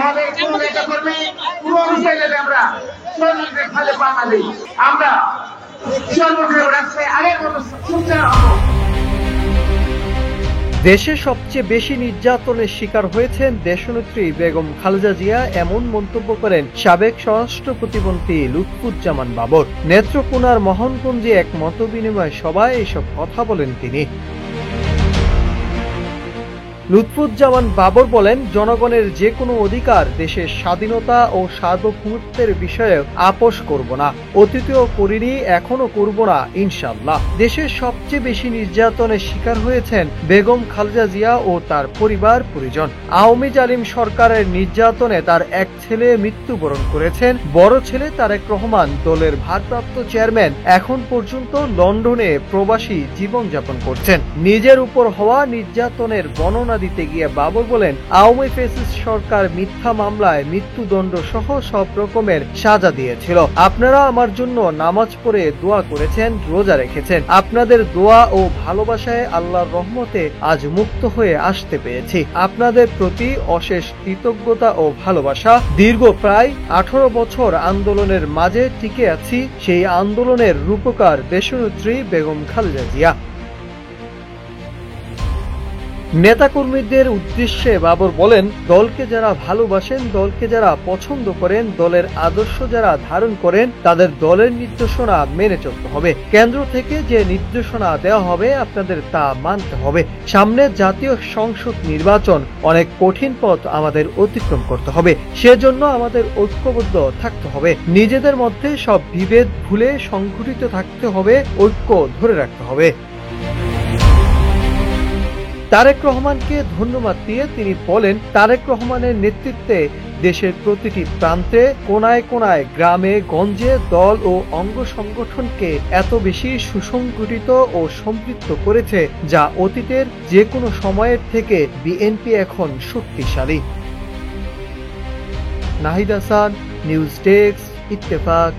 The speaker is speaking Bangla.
আমাদের কোন নেতা কর্মী পুরো বিষয়ে আমরা সৈনিকদের খালে পানা দিই, আমরা সর্বপ্রিয় রাষ্ট্রে আগের মতো সুচার হব। দেশে সবচেয়ে বেশি নির্যাতনের শিকার হয়েছেন দেশনেত্রী বেগম খালেদা জিয়া, এমন মন্তব্য করেন সাবেক স্বরাষ্ট্র প্রতিমন্ত্রী লুৎফুজ্জামান বাবর। নেত্রকোনার মোহনগঞ্জে এক মতবিনিময় সভায় এসব কথা বলেন তিনি। লুৎফুজ্জামান বাবর বলেন, জনগণের যে কোনো অধিকার, দেশের স্বাধীনতা ও সার্বভৌমত্বের বিষয়ে আপোষ করব না, অতীতেও করিনি, এখনো করব না ইনশাআল্লাহ। দেশের সবচেয়ে বেশি নির্যাতনের শিকার হয়েছেন বেগম খালেদা জিয়া ও তার পরিবার পরিজন। আওয়ামী জালিম সরকারের নির্যাতনে তার এক ছেলে মৃত্যুবরণ করেছেন। বড় ছেলে তারেক রহমান, দলের ভারপ্রাপ্ত চেয়ারম্যান, এখন পর্যন্ত লন্ডনে প্রবাসী জীবনযাপন করছেন। নিজের উপর হওয়া নির্যাতনের বর্ণনা দিতে গিয়ে বাবর বলেন, আওয়ামী ফ্যাসিস্ট সরকার মিথ্যা মামলায় মৃত্যুদণ্ড সহ সব রকমের সাজা দিয়েছিল। আপনারা আমার জন্য নামাজ পড়ে দোয়া করেছেন, রোজা রেখেছেন। আপনাদের দোয়া ও ভালোবাসায় আল্লাহর রহমতে আজ মুক্ত হয়ে আসতে পেরেছি। আপনাদের প্রতি অশেষ কৃতজ্ঞতা ও ভালোবাসা। দীর্ঘ প্রায় 18 বছর আন্দোলনের মাঝে টিকে আছি। সেই আন্দোলনের রূপকার দেশনেত্রী বেগম খালেদা জিয়া। নেতাকর্মীদের উদ্দেশ্যে বাবর বলেন, দলকে যারা ভালোবাসেন, দলকে যারা পছন্দ করেন, দলের আদর্শ যারা ধারণ করেন, তাদের দলের নির্দেশনা মেনে চলতে হবে। কেন্দ্র থেকে যে নির্দেশনা দেওয়া হবে আপনাদের তা মানতে হবে। সামনে জাতীয় সংসদ নির্বাচন, অনেক কঠিন পথ আমাদের অতিক্রম করতে হবে। সেজন্য আমাদের ঐক্যবদ্ধ থাকতে হবে। নিজেদের মধ্যে সব বিভেদ ভুলে সংগঠিত থাকতে হবে, ঐক্য ধরে রাখতে হবে। তারেক রহমানকে ধন্যবাদ দিয়ে তিনি বলেন, তারেক রহমানের নেতৃত্বে দেশের প্রতিটি প্রান্তে, কোনায় কোনায়, গ্রামে গঞ্জে দল ও অঙ্গ সংগঠনকে এত বেশি সুসংগঠিত ও সম্পৃক্ত করেছে, যা অতীতের যে কোনো সময়ের থেকে বিএনপি এখন শক্তিশালী। Nahid Hasan, news desk, Ittefaq.